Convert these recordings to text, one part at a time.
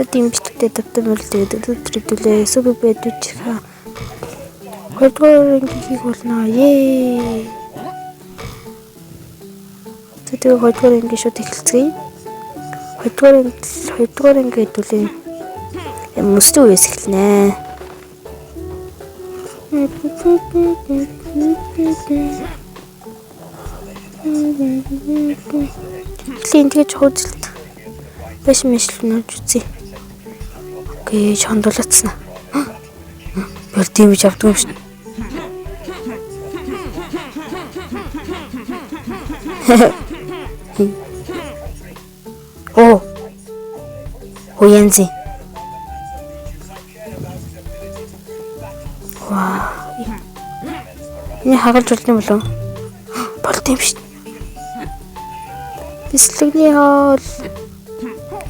дэмжлэгтэй давтамжтай өдрөдөлөө супер бэдүүч ха. Хоёрдугаар ангийг болно. Ее. Тэгээ хоёрдугаар анги шууд эхэлцгээе. Хоёрдугаар анги хэдүүлээ. Мөстэй үеэс эхэлнэ. Эхлэн тэгэж хөөцөлт. Баш мэшлэнэж үзье. Окей, шондолцсон. Бэр тийм ч авдаг юм шин. Оо. Хуянзи. Вау. Энэ хагалж болд юм болов? Болд юм шин. Бислэгний хоол.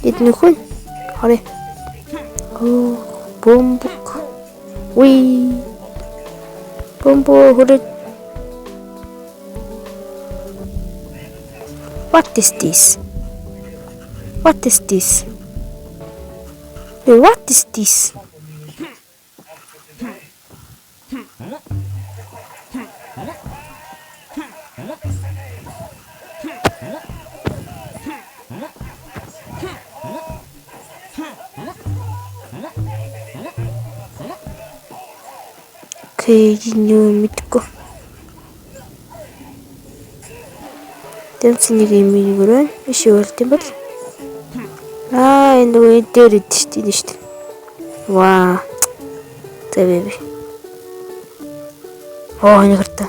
Эднүхэн. Харъя. Оо, бомбок. Уи. Бомбо хүрээ. What is this? What is this? What is this? Okay, you мэдгүй. Тэмцэнийг юм юу биш болт юм бол. Энэ үе дээр идэж штий. Ваа. Тэвэв. Энэ гэртэ.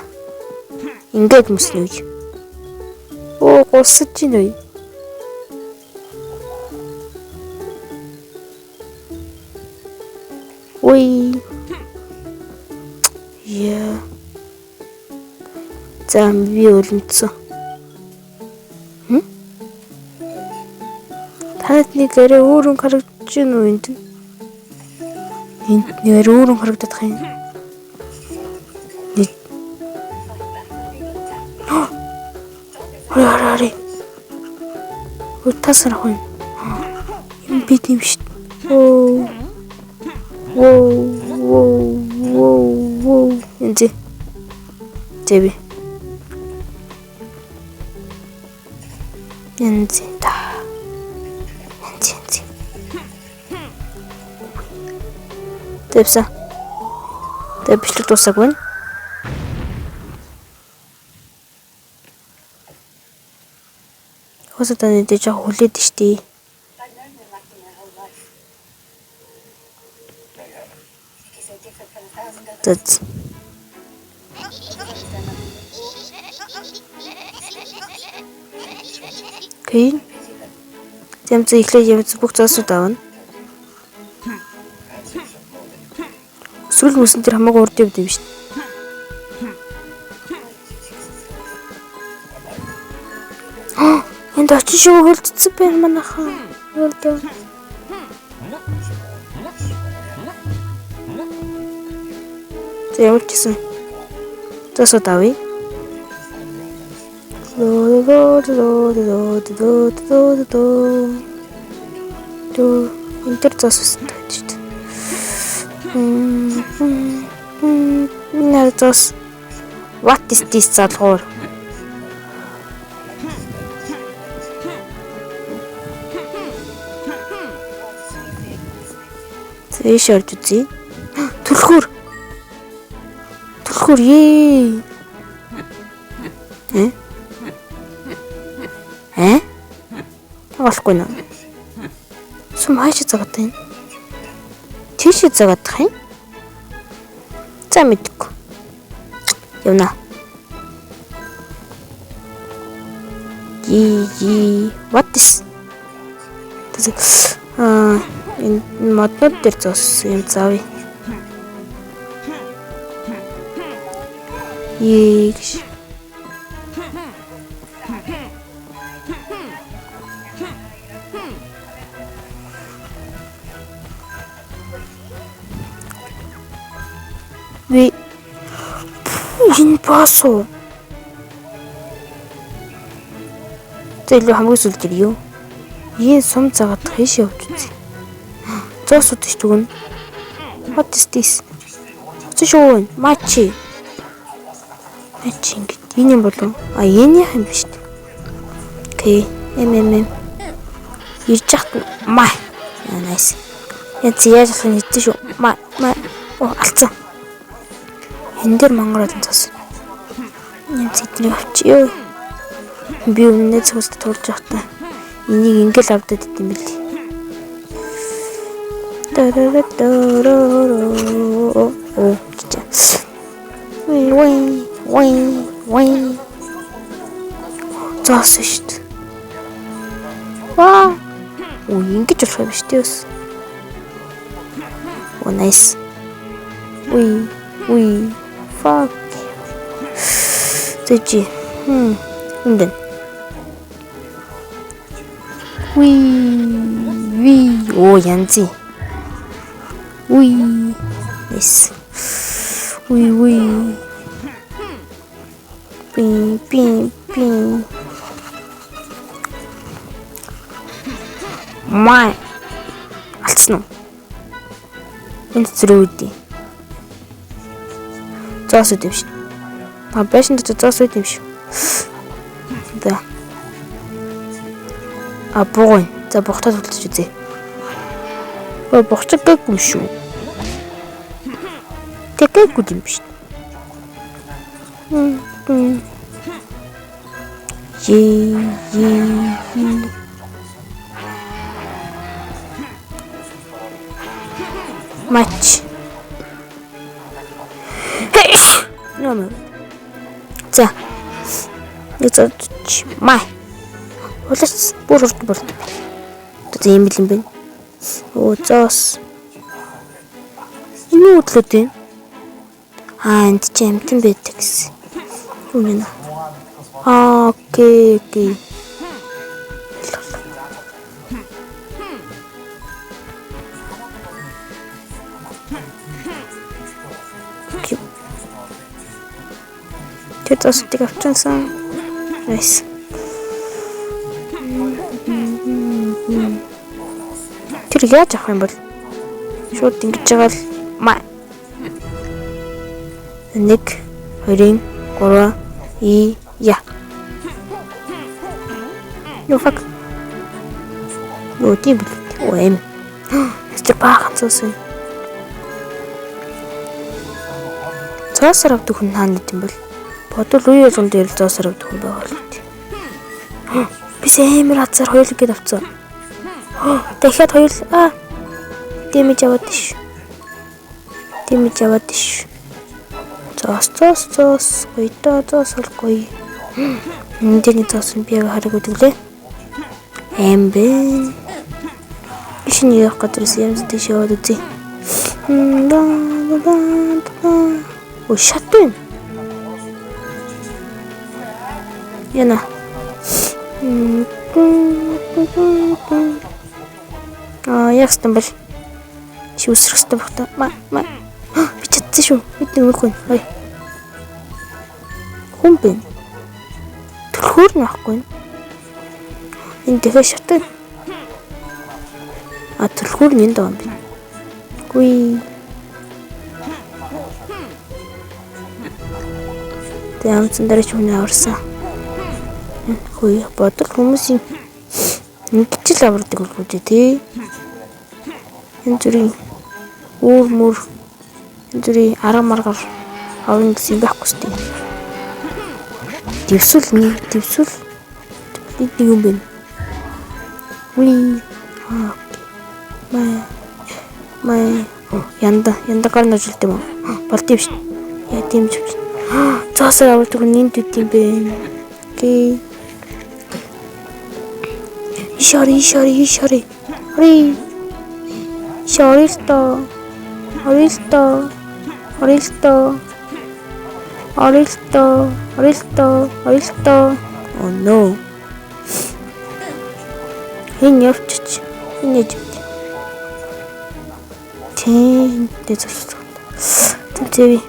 Ингээд мөснө үү? Гусаж чинь үү? Уй. Яа. Би өлмцөө. Танад нэг арай өөр харагдаж байна уу энд? Энд нэг арай өөр харагдах юм. Хари. Утасар хүн. Юм бид юм шүү. Воу. Энд. Тэби. Энд та. Тэвсэн. Тэг бичлэг дуусаагүй. Хосоо нэг жоо хүлээд штий. Тэт. Окей. Тэмцээ эхлэх бүх зоосууд авна. Сүрэл мөсөн тэр хамаагүй урд явд юм шүү дээ. Энд очиж шүү хөлдсөн байна манайхаа. Өрдөө. Ямар ч гэсэн. Зоосууд авъя. Интер зоосууд тавьж шүү дээ. Нарцос. What is this залхуур? Тэш орж үзье. Түлхүүр ээ. Болохгүй нэ. Сум хайш цагаад байна. Тийш цагаад тах юм. За мэдгүй. Явна. What is? Энэ моднод дээр зоос юм заавь. Ийш. 왜 인파소 zello хамгийн сүлд ирё. Ийм сум цагаад хэшээ өвчтэй. Зоосууд ш түгэн. What is this? Зөвшөөрөн мачи. Мачи ингэж энэ юм болов? А энэ юм биш. Окей. Ирж яхад маа. Nice. Яа яаж болох нь хэвчээ шүү. Маа. Оо алцсан. Энэ дэр мангараад цаас. Энд зэдний авчиё. Би өмнө цогт турж явахдаа энийг ингээл авдаад идэм билий. Оо чичээ. Уй. Заас шүү. Ваа. Оо ингэж болох юм шүү дээ. Оо nice. Уй. Fuck. Тэжи. Эндэн. Уй. Оо янзи. Уй. Nice. Уй. Пин. Май. Алцсан уу? Энд зэрэг үдий. Зоос үдэм шүү. Байшин дээр зоос үдэм шүү. Да. Богой. За богтоод үлдэж үзье. Богцог гээгүй шүү. Тэгээгүй юм биш. Матч. Нэмэ. За. Эцэж май. Улац бүр урд болт. Тэ юм бил юм бэ. Оо зоос. Энэ үтлүүд юм. Энд ч амтан байдаг гэсэн. Үнэн. Окей. Тэс тийг авчихсан. Nice. Тэр яаж авах юм бол? Шууд ингэж байгаа л маа. 1 2 3 я. Юу фак. Юу тийм үү эм. Чи баахан цуусан. Цаасаар авдаг хүн хаана гэдэм бол? Бодвол үе болгон дээр л зоосоор авдаг хүн байгаа л үү. Бис амар хацаар хоёул гээд авцсан. Дахиад хоёул дэмэж аваад ш. Зоос гоёдоо зоос гоё. Эндний зоос нь би яг хараагүй тэглээ. Эмбэ. Ишний явах газраас юмс тийш яваад үзье. Оо шатэн. Яна. Яг стамбал. Шүүсрэхтэй багтаа. Ма. Би чадсан шүү. Бидний үгүй. Ой. Хүмбэн. Төлхөр нахгүй. Энэ дахиад шатэн. Төлхөр нь энд байгаа юм би. Гүй. Тэамцэн дээр ч хүн аварсан. Хөөе бодол хүмүүсийн ингэж л авардаг бол үү тий. Энэ зүрийн өөр энэ зүрийн арга маргаар аврын гэсэн юм байхгүй шүү дээ. Дэвсүүл нэг юм бэ. Уи. Май янда гарна жилт юм. Болд юм шүү. Яа тийм ч. Цаасаа авардаг нэнд үт юм бэ. Окей. Ишори. Орилто. Oh no. Энэ явчих. Энэ яж. Тэн дэцс. Тэнцэви.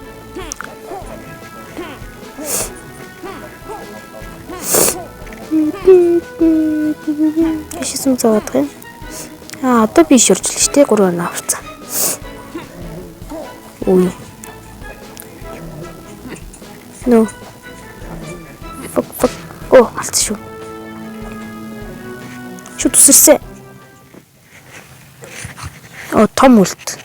Шисэм заадаг юм. Одоо би шүржлээ шүү дээ. 3 оноо авцсан. Ой. No. Fuck. Оо, алцсан шүү. Шүт үсэрсэн. Оо, том үлд.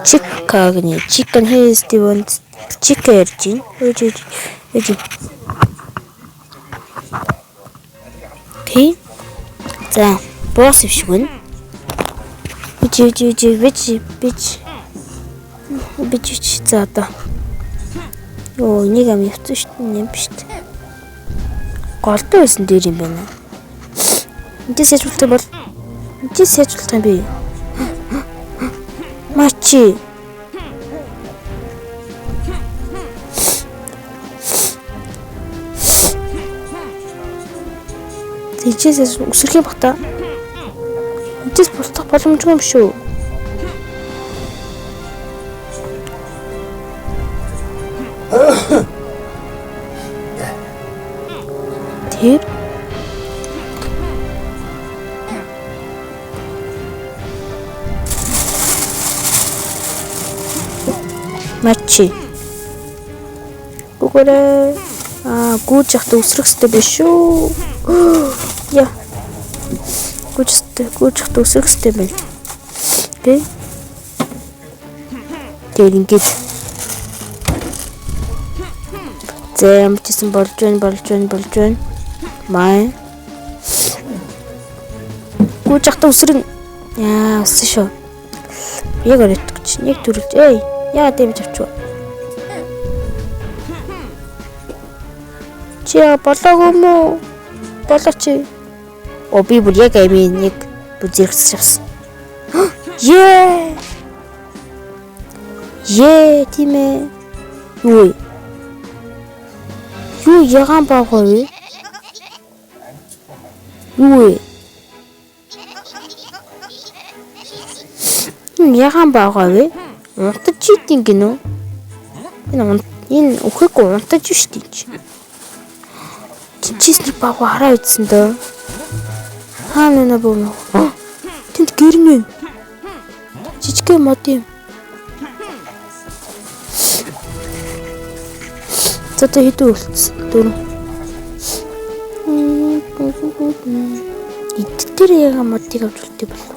Чикагны chicken has the one chicken чин. Өөж. Окей. За, босс биш гүн. Бич. За одоо. Йоо, нэг ам явсан шүү дээ. Нэм биш дээ. Голтой байсан дээр юм байна. Энд сэжүүлдэг бол энд сэжүүлдэг юм би. Мачи. Тэжээс үсрэхий багтаа. Эндээс бусдах боломжгүй юм шүү. Тэр Мачи. Гүгээрээ гүйж явахдаа үсрэх хэрэгтэй биш шүү. Яа. Гүйж явахдаа үсрэх хэрэгтэй байна. Окей. Тэр ингэж зэмчсэн болж байна. Май. Гүйж явахдаа үсрэн. Яа, үсэн шүү. Яг өрөтгч. Нэг төрөж. Эй. Яа дэмж авчваа. Чи болоогүй мүү? Болооч. О би бүр яг амийн нэг бүр зэрэгс авсан. Е тийм ээ. Юу ягаан баагаа вэ? Ягаан баагаа вэ? Унтаж чийдин гинөө. Энэ өхөхгүй унтаж шүү дээ. Чинчээс нэг баагаа хараа үзсэн дөө. Хаана нэ бөө. Тэнд гэрнэ. Жижигхэн мод юм. Зөтө хитүү үлдсэн. Дөрөв. Эдгээр яга модыг авч үлдээ болов.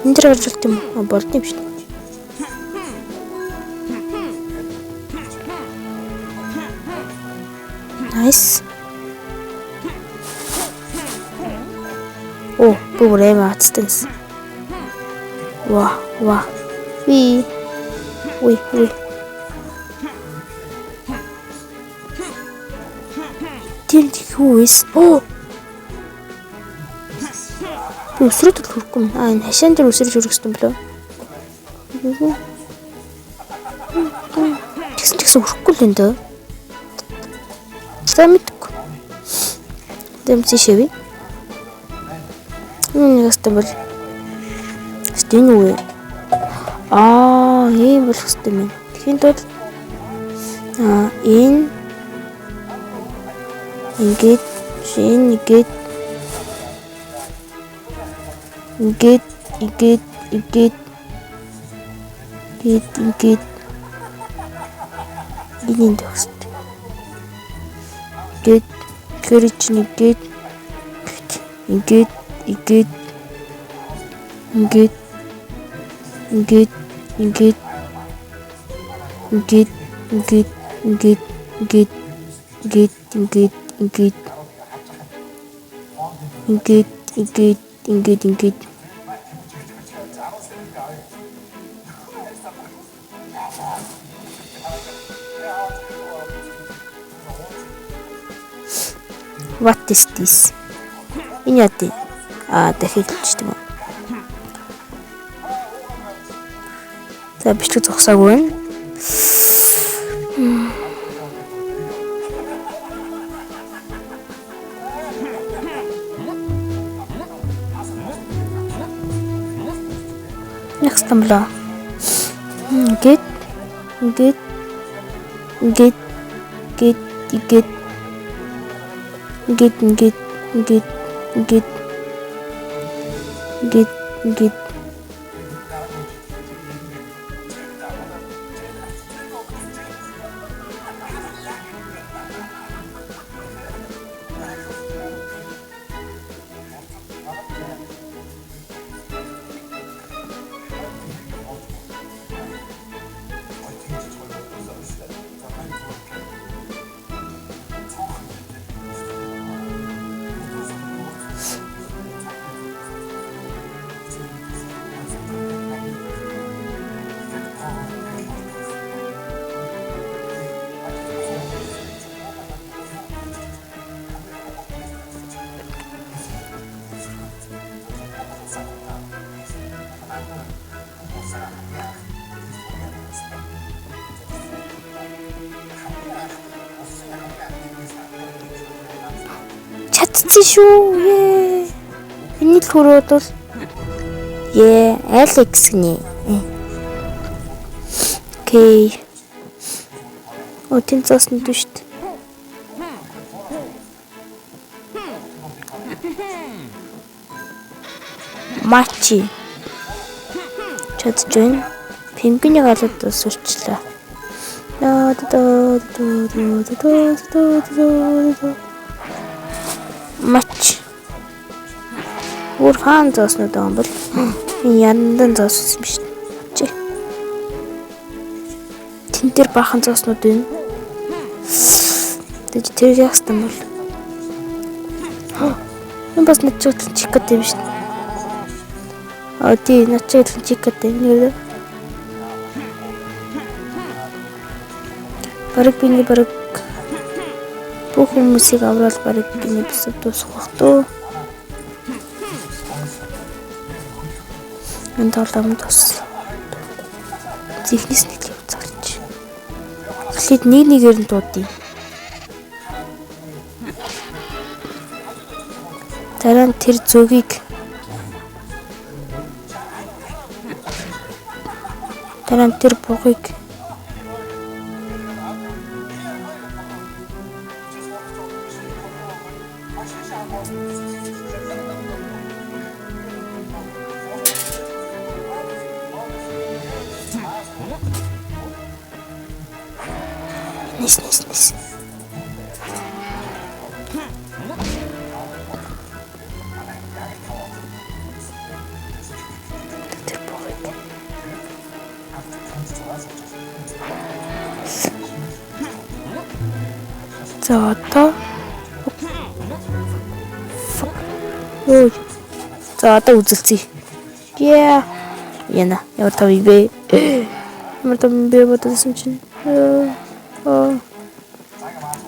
Энд дээр гарч үлдээ юм уу? Болд юм шүү дээ. Nice. О, бүр эмаацтай. Ваа. Ой. Тэнд юу вэ? Оо. Өсрөд хөрөхгүй. Энэ хашаан дээр өсрөж өргөсөн болов. Тэгсэн хөрөхгүй л энэ дөө. Замитку. Дэмцээ шивэ. Ястаа бол. Стэн үү? Ийм болох хэвээр юм. Тэхийн тул энэ ингээд энэ төгс. Ингээд кэрч ингээд What is this? Энэ яа? Дахиж хэлчихдэг юм. За бичлэг зогсоогүй байна. Next тамла. Get. Ингээд чадсан шүү. Миний төрөөд бол Алекс гинэ. Окей. Тэн цаас нь шүү дээ. Мачи. Чадж байна. Пингвиний галууд сурчлаа. Мач. Өөр хаан зоосноо даан бол яндан зоос юм шүү дээ. Тэн дээр бахан зооснууд байна. Тэд тэр ястан бол. Энэ бас нэг чиглэл чих гэдэг юм шүү дээ. Тий, нэг чиглэл чих гэдэг юм. Бараг бүх хүмүүсийг аврал бараг биний бисэд дуусгах тоо. Энэ толгойд туслаа. Зихнээс нэг л явцгаач. Эхлээд нэгээр нь дуудъя. Дараа нь тэр зөгийг дараа нь тэр бугыг Nice. За одоо үзэлцээ. Яна. Ямар тав ивэ. Ямар тав ивэ бодсон чинь.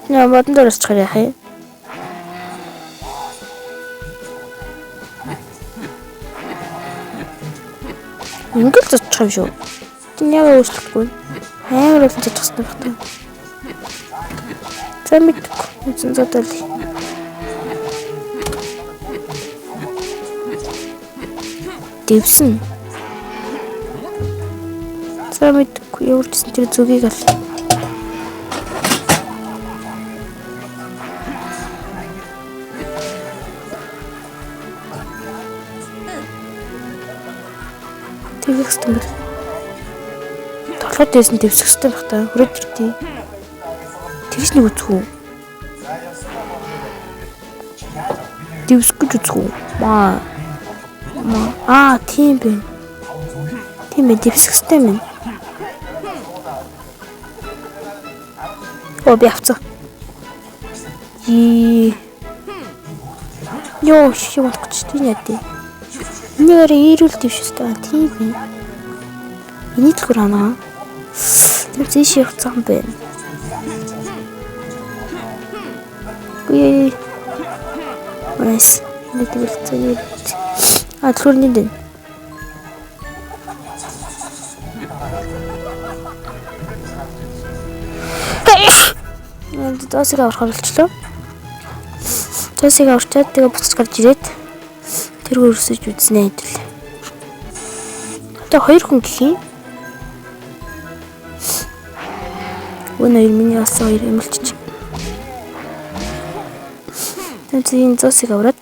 Я бодсон дөрөс чарах юм. Ингээд зочих юм шүү. Яг өөрчлөхгүй. Амар их зочихсан багтаа. За мэдгүй. Үзэн зодол. Дэвсэн. За мэдгүй. Өөрчлөсөн тэр зүгийг ал. Тэгэх юм бол толгой дээсэн дэвсэх хэрэгтэй байх та. Хүрээд ирдээ. Тэгж нэг үзэх үү? Дэвсэх гэж үзэх үү? Тийм бэ. Тийм ээ, дэвсэх хэрэгтэй юм. Би авцаа. Ёо, шивэн гэж тийм яа. Нэр ирүүл дэвштэй тийм ээ. Эний төлхөр ханаа. Тэр зэш явцсан байна. Nice. Нэг төлөвлөсөн. Төлхөрний дэн. Тосыг аврахаар болчлоо. Тосыг авчаад тэгээ буцаж гарч ирээд тэр хөрсөж үзнэ хэвэл. Одоо хоёр хүн гэх юм. Өнөө миний бас хоёр эмэлчж. Тэгээд энэ зосыг аваад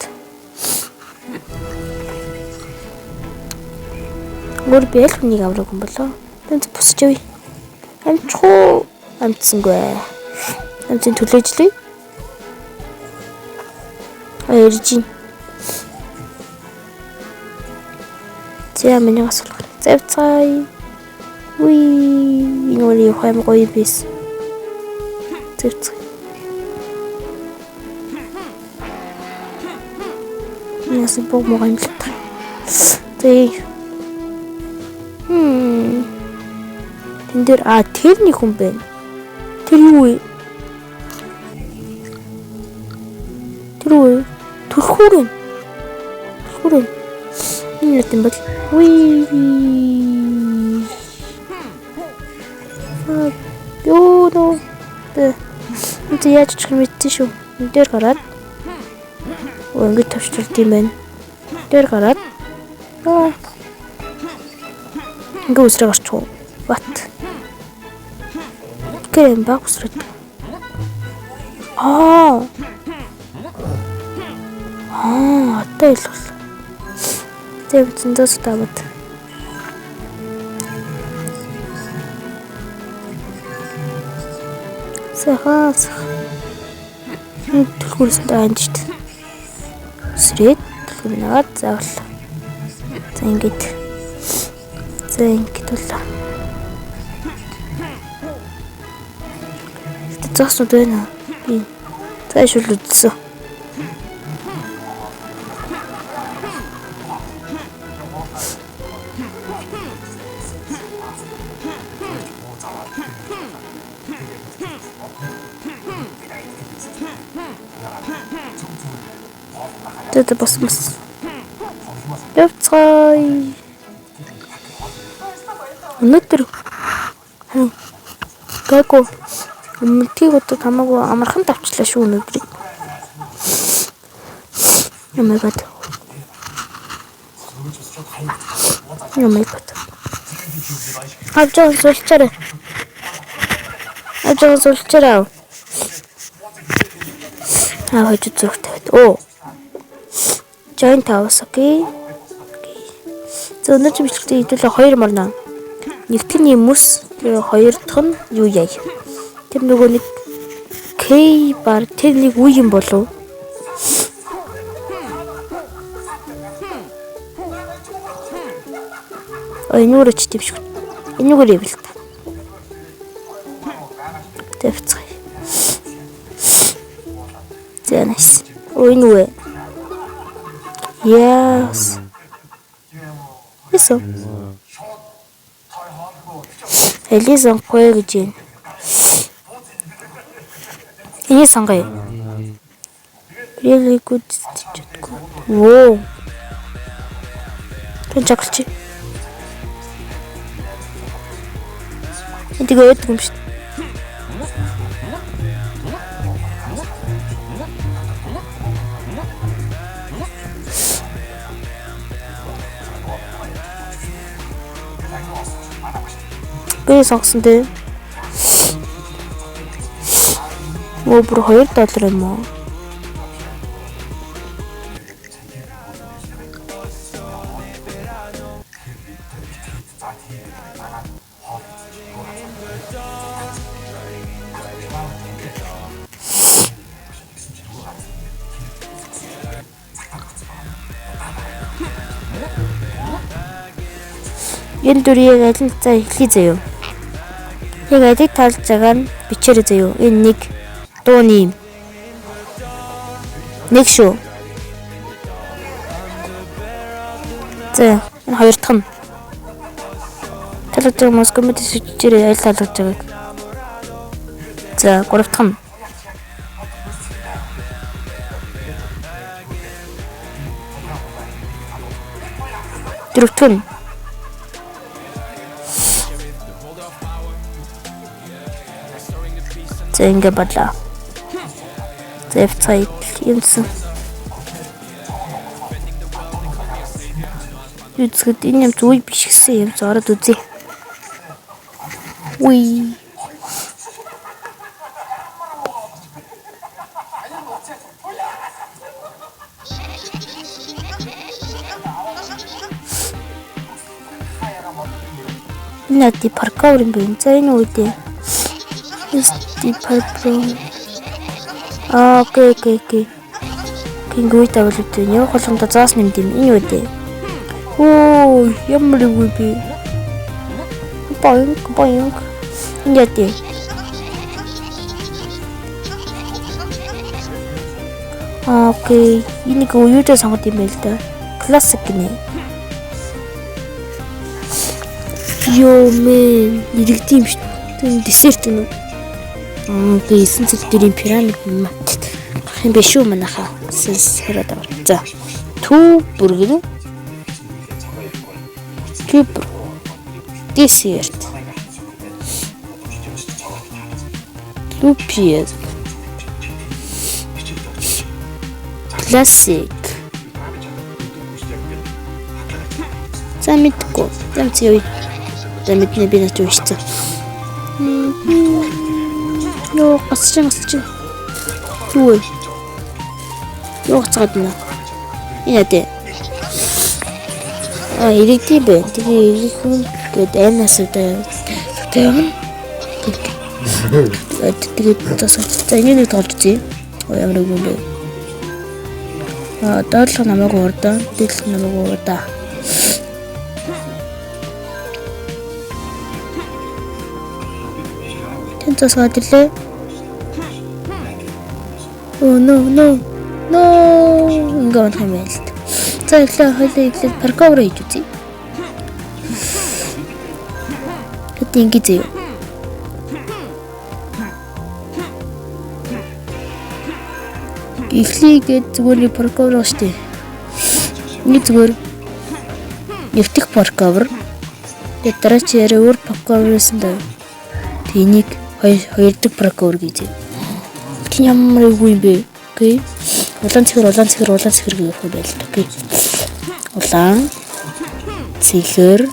Өөр би аль хүнийг авраг юм болоо. Тэнд босч явъя. Амчхуу амтсангүй. Амтын төлөөжлээ. Иржин. За миний асуулга. Завцай. Уи, энэ хоёр гоё бис. Завцай. Яс бог муу юм л та. Тэ. Тэн дээр тэр нэг хүн байна. Тэр юу вэ? Тэр үү? Төрхүүрэн. Төрхүүрэн. Энэ нэг юм бол. Уи. Ёо. Энд яаж ч юм мэдсэн шүү. Энд дээр гараад. Ингээд тавьчихлаа тийм байна. Дээр гараад. Ингээд үсрэг орчих уу? What? Гэм баг үсрэг. Одоо илүү. Тэв зөндөөс таваад. Сахаас. Төлхөрсөн дайнд шүү дээ. Сред төлхөрнөөд заавал. За ингэж болоо. Зоосууд байна. Би цааш үлдсэн. Тэд бас. Явцгаая. Өнөөдөр гайгүй мөлтийгүүд хамаагүй амархан тавчлаа шүү өнөөдөр. Oh my god. Авчаа суулчаарай. Хожиж зүгтэй. Оо. Join House, окей. За өнөөдөр бичлэгтээ хэдүүлээ 2 марна. Нэгтгэний хүмүүс хоёр дахь нь юу яа? Тэр нөгөө нэг K бар тэр нэг үе юм болов? Энэ үрч төвшгүй. Энэ үгээр ивэл та. Тэвцгэй. Зэнэс. Энэ үе. Yes. Eso. Элизон гоё гэж юм. Энэ сонгоё. Really good. Wow. Тэнцэгч. Энийг өгдөг юм шүү. Би сонгосон дээ. Бүр $2 юм уу? Энэ дүрийг аль нь за эхлэе заяа. Яг адил талж байгаа нь бичээрэй заяа. Энэ нэг дууны юм. Нэг шүү. За энэ хоёр дахь нь. Талж байгаа мос коммент хийчихээрэй аль талж байгааг. За гурав дахь нь. Дөрөв дахь нь. За ингэ бодлоо. Зэвцайт юмсан. Үзэхэд энэ юм зүг биш гэсэн юм зороод үзье. Уй. Энэ ди паркаур юм бэ? За энэ үедээ. Ди паркаур. Окей. Кингуй тавал үгүй. Яа холондоо заас нэмд юм. Энэ үедээ. Оо, ямар үгүй би. Боинг. Энэ ди. Окей. Энийг уюутаа сонгод юм байл да. Классик гинэ. Йоо мен иргэдэм шүү. Тэр десерт нь. Би 9 цэг дэрийн пирамид мат. Хин бэ шүү манайха. Сэсрээд байгаа. За. Төв бүргэн. Төв десерт. Лупиез. Классик. Замитко. Замцёй. Замитне би начал учиться. Ёо, гасч. Юу. Ёо цаад нэ. Яа. Иргэдий бэ. Тэгээ иргэхэн гээд амнаас үдээ. Тэгээд тасаа. За энэ нэг тоолж үзье. Ямар үг юм бэ? Доотлох намайг уурдаа. Дээдлэх намайг уурдаа. Тэнцээс гадлээ. Oh no. Ингээд хэмээл. За эхлээд паркаур хийж үзье. Хэдий ингэж зөө. Эхлээд зүгээр паркаур штэ. Нэг зүгээр нэгтгэх паркаур. Тэгээд дараа чи ярэ өөр паркаурсэн даа. Тэнийг хоёр дахь паркаур гэж. Ямар үгүй юм бэ? Окей. Улаан цэхэр гэх юм байл. Окей. Улаан цэхэр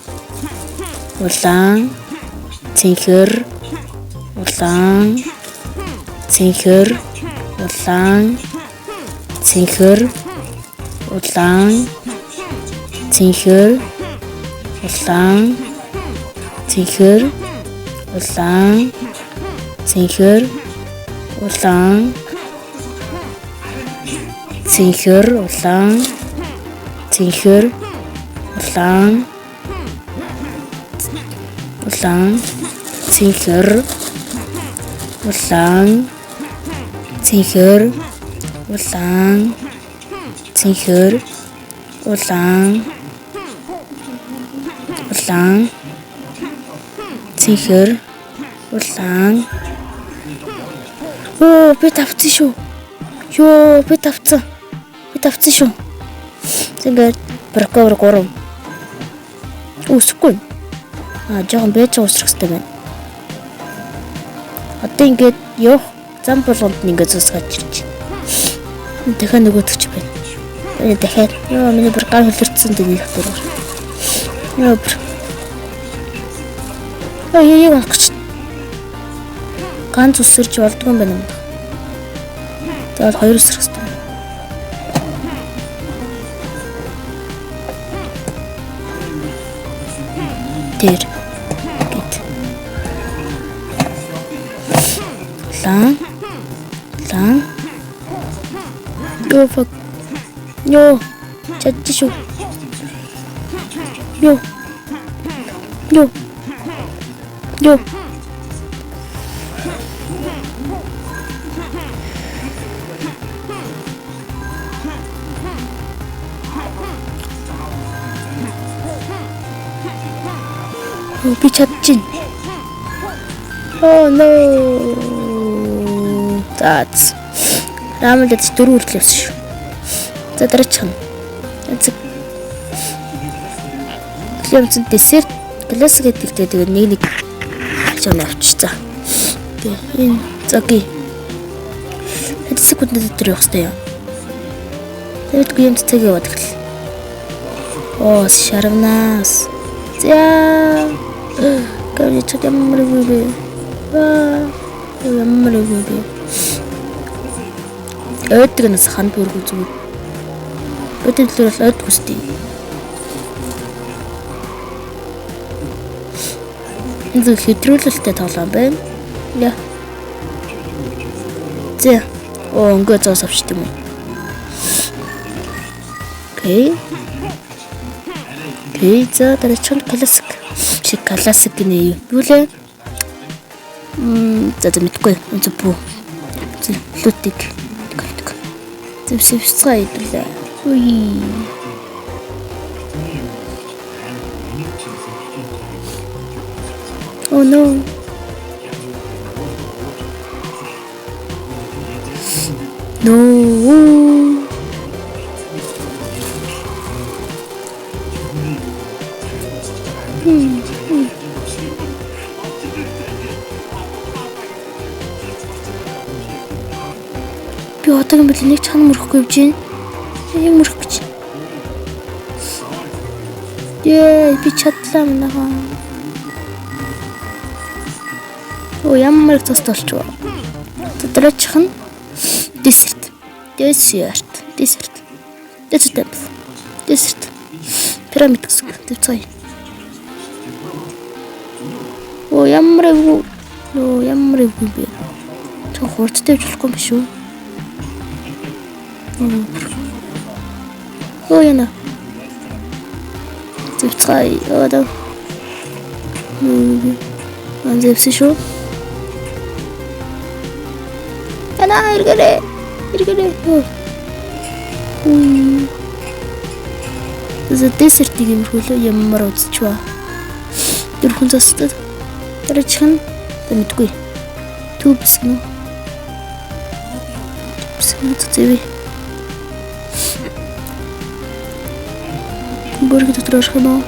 Оо, би тавцсан шүү. Ёо, би тавцсан шүү. Зингээр паркаур 3. Үсэхгүй. Жоохон бэж уусрах хэрэгтэй байна. Одоо ингээд явах зам болгонд ингээд зусгаж ирж. Дахиад нөгөөдөг ч байна. Дахиад ёо миний паркаур хөлөрцсөн дээ нэг хэрэг. Ёо. Яа гэж ганц үсэрч болдгоо юм байна. Тэгээд хоёр үсрэх хэрэгтэй. Тэр гэт. Лан. Ёо фак. Ёо. Чадчих шүү. Ёо. Би чадчих. Oh no. That's. Рамлэд 4 хүрлээс шүү. За дараачих нь. Клемцэн десерт классик гэдэгтэй тэгээд нэг жоо авчиж. Тэгээ энэ цагийн хэд секундэд дээр явах хэрэгтэй юм. Тэгээд гүйм цэцэг яваад эхэллээ. Оо шарвнаас. За. Гэрээ ч ямар үгүй. Ямар үгүй. Өдгөнс хан бүргүй зүгээр. Өдөрлөр л өдгөстэй. Энэ хэтрүүлэлттэй тоглоом байна. Яа. Зэ. Ингээд зоос авч тийм үү. Окей. За дараагийн классик. Шиг классик гинэ юу лээ? За мэдгүй. Үнэ бүү. Лүтик. Зэвсэвцгаа идэвлээ. Уй. Oh no. No. Би одоогийн бэл нэг чанар мөрөхгүй явж байна. Яг мөрөх гэж. Би чадлаа манайхаа. Ямар их цус толчваа. Дараачих нь dessert. Пирамид гэсэн. Тэвцээ. Ямар эвгүй бэ. Тэг хурдтай явуулахгүй юм шүү. Яна. Тэвцээ. Одоо. Анзэвсэн шүү. Яна иргэрээ. За десертиг юмхөлөө ямар үзчихваа. Дөрвөн застад. Дараачих нь мэдгүй. Тубс гэнэ. Зэвэ. Бүрэг дотор орох юм уу?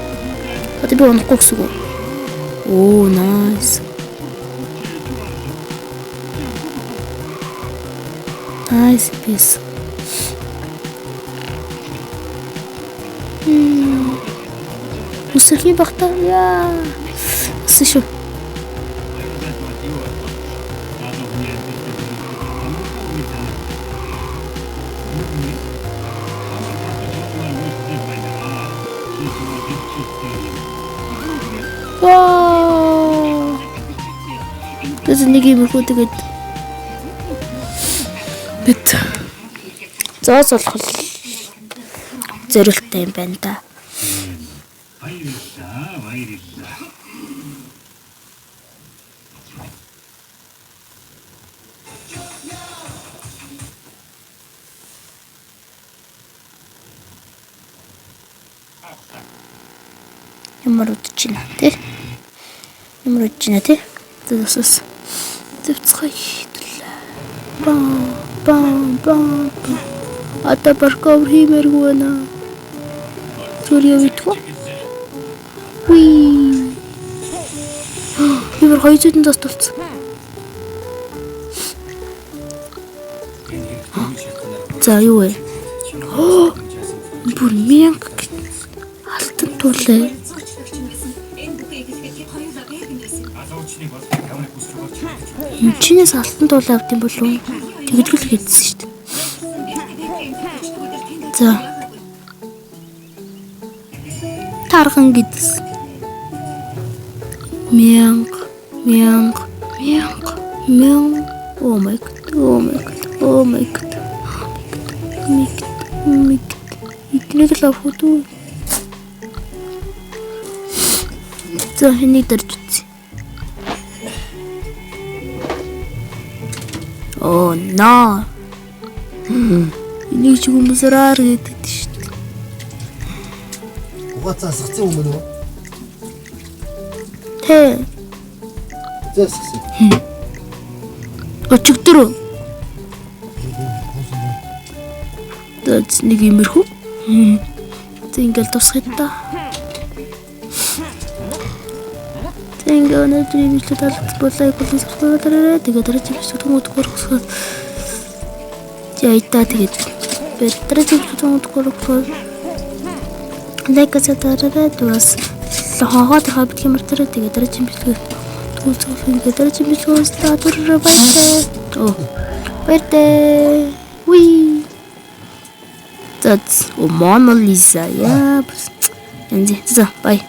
Одоо би унахгүй гэсэн үг. Nice. Nice piece. Усахи бахта. Слышу. Тэс нэг юм хөө тэгээд бит зоос болох зорилттой юм байна да. Ямар удаж байна те? Тэс Тэвцгай. Бам. Ата парков химэргүй байна. Зүрий витгөө. Химэр хоёрын зас толцсон. За юу вэ? Бүр мянга алтан тулээ. Чинээс алтан тулаа авд юм болов уу? Тэгдэл хийдсэн шүү дээ. За. Тархан гэдсэн. Мянга. Oh my god. Итнийг л авах уу? За хэнийг дэрж үзье. No. Энийг ч хүмүүсээр гэдэг шүү дээ. Угаацаа сагцсан юм байна уу? Тэ. Зэсгсэн. Өчигдөр. Тэц нэг имэрхүү. Тэнгэл тусахад та. Тэнгэл өнөдөр имэрлээ талц болоо болоос хөрөөрөө тэгээд дараа чимс томод горхосгоо. Яйта тэгээд бэтрэ чимс томод горхосгоо. Лайкаса тараа дуус. Лохоод хабд хэмэртэрэ тэгээд дараа чимс төгөөс дараа чимс таараа баяртай. Баяртай. That's Mona Lisa. Yeah. And so, bye.